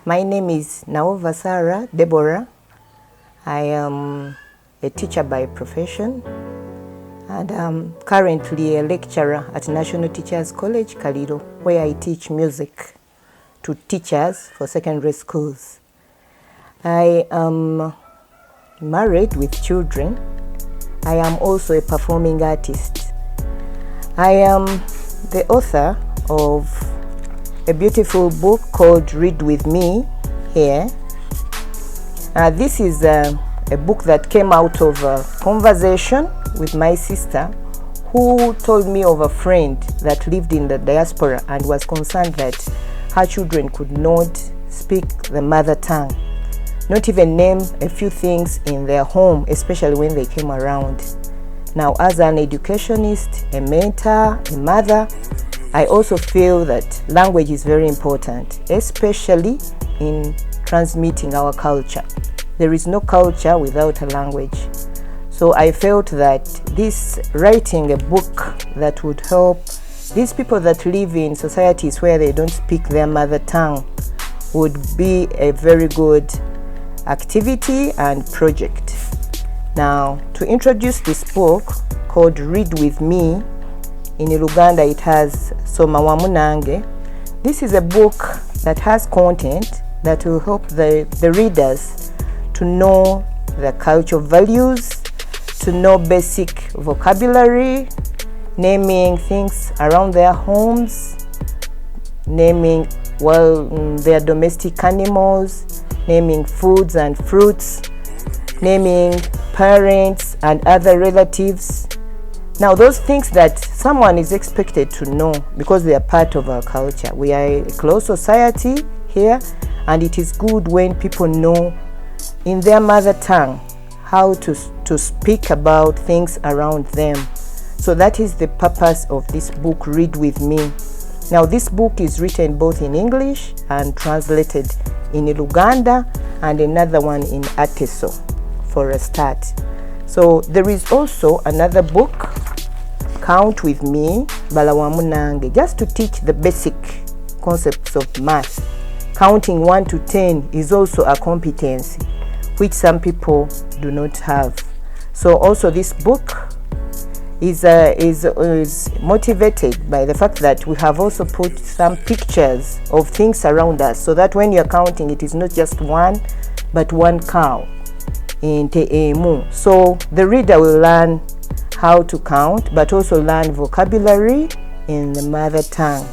My name is Nawoova Sarah Deborah. I am a teacher by profession, and I'm currently a lecturer at National Teachers College, Kaliro, where I teach music to teachers for secondary schools. I am married with children. I am also a performing artist. I am the author of a beautiful book called Read With Me here. This is a book that came out of a conversation with my sister, who told me of a friend that lived in the diaspora and was concerned that her children could not speak the mother tongue, not even name a few things in their home, especially when they came around. Now, as an educationist, a mentor, a mother, I also feel that language is very important, especially in transmitting our culture. There is no culture without a language. So I felt that writing a book that would help these people that live in societies where they don't speak their mother tongue would be a very good activity and project. Now, to introduce this book called Read With Me, in Uganda it has Soma Wamunange. This is a book that has content that will help the readers to know the cultural values, to know basic vocabulary, naming things around their homes, naming their domestic animals, naming foods and fruits, naming parents and other relatives. Now, those things that someone is expected to know because they are part of our culture. We are a closed society here, and it is good when people know in their mother tongue how to speak about things around them. So that is the purpose of this book, Read With Me. Now, this book is written both in English and translated in Luganda, and another one in Ateso for a start. So there is also another book, Count With Me, Balawamunange, just to teach the basic concepts of math. Counting 1 to 10 is also a competency which some people do not have. So also this book is motivated by the fact that we have also put some pictures of things around us, so that when you're counting, it is not just one, but one cow in Te'emu. So the reader will learn how to count, but also learn vocabulary in the mother tongue.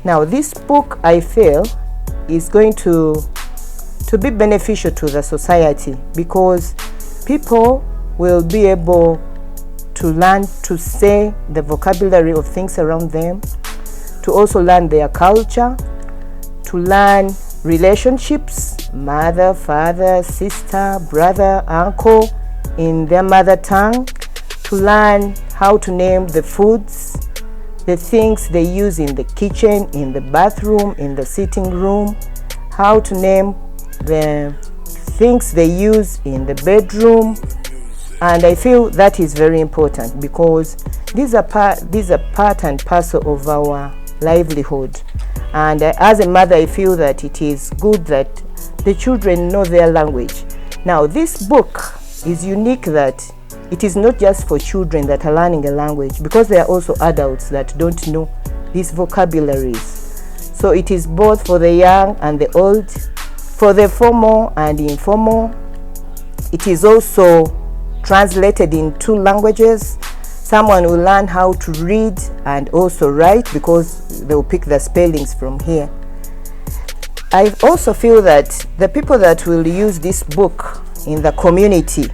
Now, this book, I feel, is going to be beneficial to the society, because people will be able to learn to say the vocabulary of things around them, to also learn their culture, to learn relationships, mother, father, sister, brother, uncle, in their mother tongue, to learn how to name the foods, the things they use in the kitchen, in the bathroom, in the sitting room, how to name the things they use in the bedroom. And I feel that is very important, because these are part and parcel of our livelihood. And as a mother, I feel that it is good that the children know their language. Now, this book is unique that it is not just for children that are learning a language, because there are also adults that don't know these vocabularies. So it is both for the young and the old, for the formal and the informal. It is also translated in 2 languages. Someone will learn how to read and also write, because they will pick the spellings from here. I also feel that the people that will use this book in the community,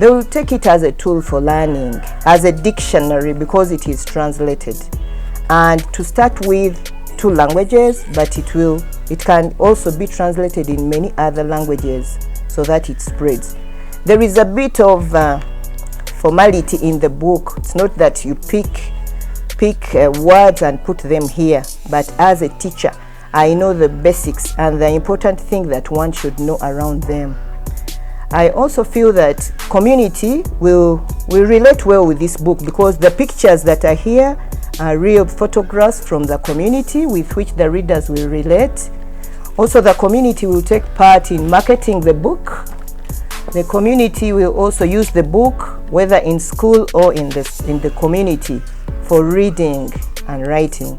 they will take it as a tool for learning, as a dictionary, because it is translated. And to start with 2 languages, but it can also be translated in many other languages so that it spreads. There is a bit of formality in the book. It's not that you pick words and put them here, but as a teacher, I know the basics and the important thing that one should know around them. I also feel that community will relate well with this book, because the pictures that are here are real photographs from the community with which the readers will relate. Also, the community will take part in marketing the book. The community will also use the book, whether in school or in the community, for reading and writing.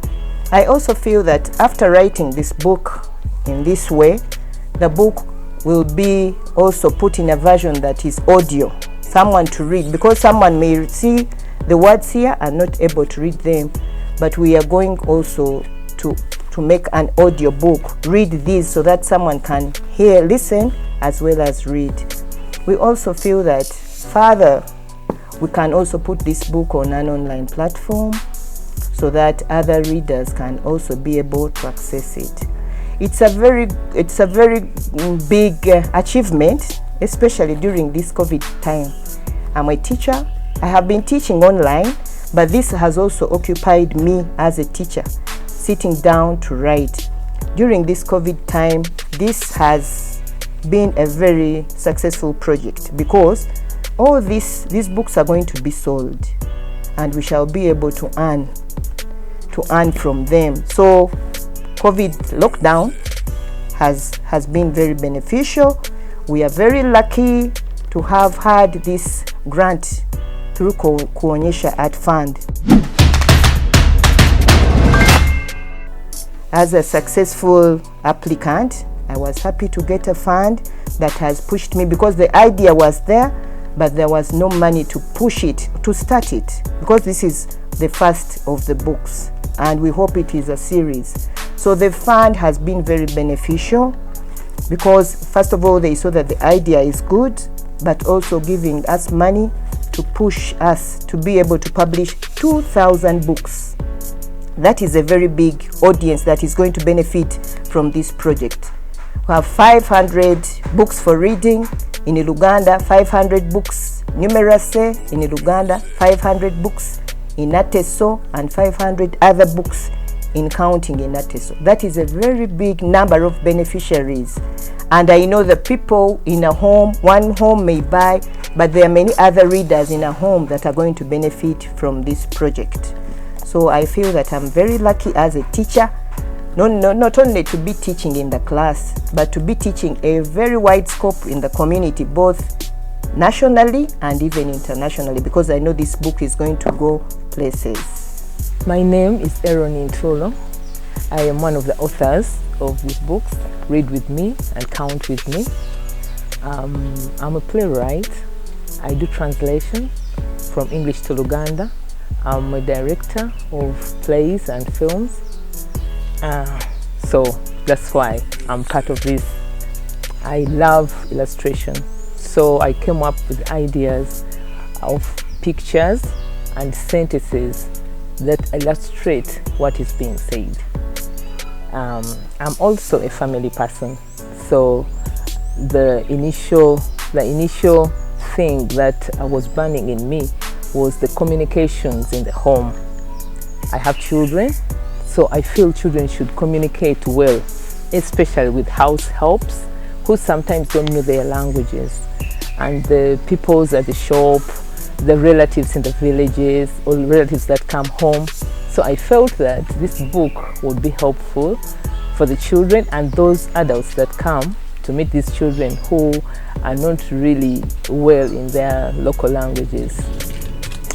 I also feel that after writing this book in this way, the book will be also put in a version that is audio, someone to read, because someone may see the words here and not able to read them, but we are going also to make an audio book, read this, so that someone can hear, listen, as well as read. We also feel that further, we can also put this book on an online platform so that other readers can also be able to access it. It's a very big achievement, especially during this COVID time. I'm a teacher. I have been teaching online, but this has also occupied me as a teacher, sitting down to write. During this COVID time, this has been a very successful project because all these books are going to be sold and we shall be able to earn from them. So COVID lockdown has been very beneficial. We are very lucky to have had this grant through Kuonyesha Art Fund. As a successful applicant, I was happy to get a fund that has pushed me, because the idea was there, but there was no money to push it, to start it, because this is the first of the books and we hope it is a series. So the fund has been very beneficial because, first of all, they saw that the idea is good, but also giving us money to push us to be able to publish 2,000 books. That is a very big audience that is going to benefit from this project. We have 500 books for reading in Uganda, 500 books numeracy in Uganda, 500 books in Ateso, and 500 other books in counting in Ateso. That is a very big number of beneficiaries. And I know the people in a home, one home may buy, but there are many other readers in a home that are going to benefit from this project. So I feel that I'm very lucky as a teacher, not only to be teaching in the class, but to be teaching a very wide scope in the community, both nationally and even internationally, because I know this book is going to go places. My name is Erin Intolo. I am one of the authors of these books, Read With Me and Count With Me. I'm a playwright. I do translation from English to Luganda. I'm a director of plays and films. So that's why I'm part of this. I love illustration. So I came up with ideas of pictures and sentences that illustrate what is being said. I'm also a family person, so the initial thing that was burning in me was the communications in the home. I have children, so I feel children should communicate well, especially with house helps who sometimes don't know their languages, and the peoples at the shop, the relatives in the villages, or relatives that come home. So I felt that this book would be helpful for the children and those adults that come to meet these children who are not really well in their local languages.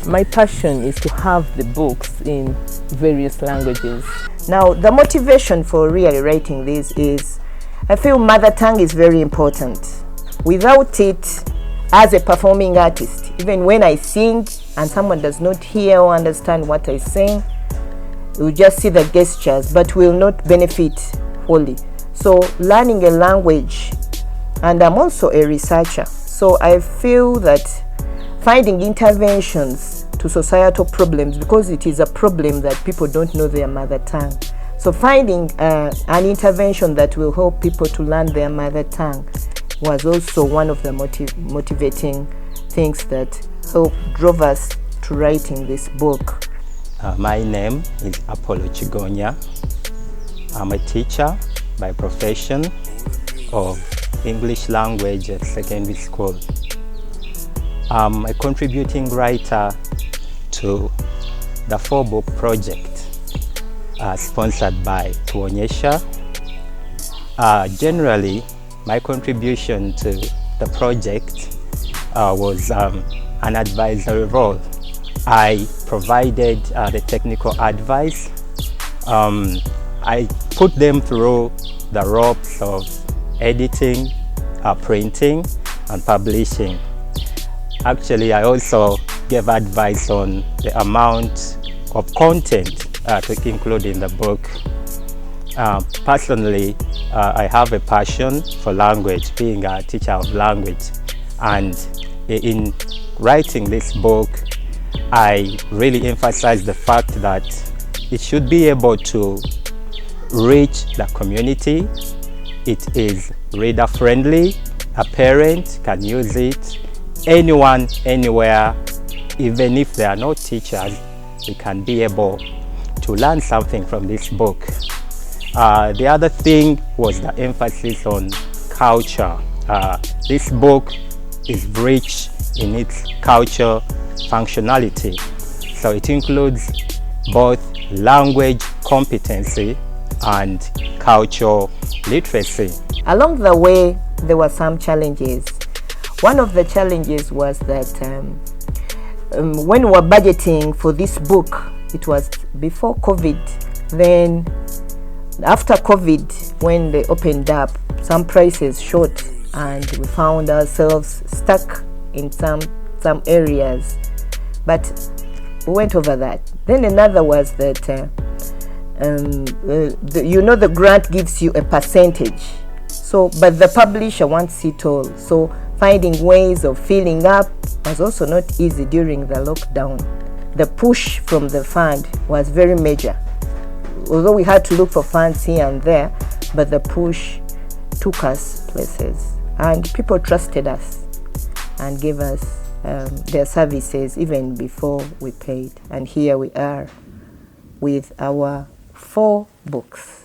My passion is to have the books in various languages. Now, the motivation for really writing this is, I feel mother tongue is very important. Without it, as a performing artist, even when I sing and someone does not hear or understand what I sing, you just see the gestures, but will not benefit wholly. So learning a language, and I'm also a researcher, so I feel that finding interventions to societal problems, because it is a problem that people don't know their mother tongue. So finding an intervention that will help people to learn their mother tongue was also one of the motivating things that drove us to writing this book. My name is Apollo Chigonya. I'm a teacher by profession of English language at secondary school. I'm a contributing writer to the 4-book project sponsored by Kuonyesha Generally, my contribution to the project was an advisory role. I provided the technical advice. I put them through the ropes of editing, printing, and publishing. Actually, I also gave advice on the amount of content to include in the book. Personally, I have a passion for language, being a teacher of language, and in writing this book, I really emphasize the fact that it should be able to reach the community. It is reader friendly. A parent can use it. Anyone, anywhere, even if they are not teachers, they can be able to learn something from this book. The other thing was the emphasis on culture. This book is rich in its culture functionality. So it includes both language competency and cultural literacy. Along the way, there were some challenges. One of the challenges was that when we were budgeting for this book, it was before COVID. Then after COVID, when they opened up, some prices shot and we found ourselves stuck in some areas. But we went over that. Then another was that the grant gives you a percentage. So, but the publisher wants it all. So finding ways of filling up was also not easy during the lockdown. The push from the fund was very major. Although we had to look for funds here and there, but the push took us places. And people trusted us and gave us their services even before we paid. And here we are with our 4 books.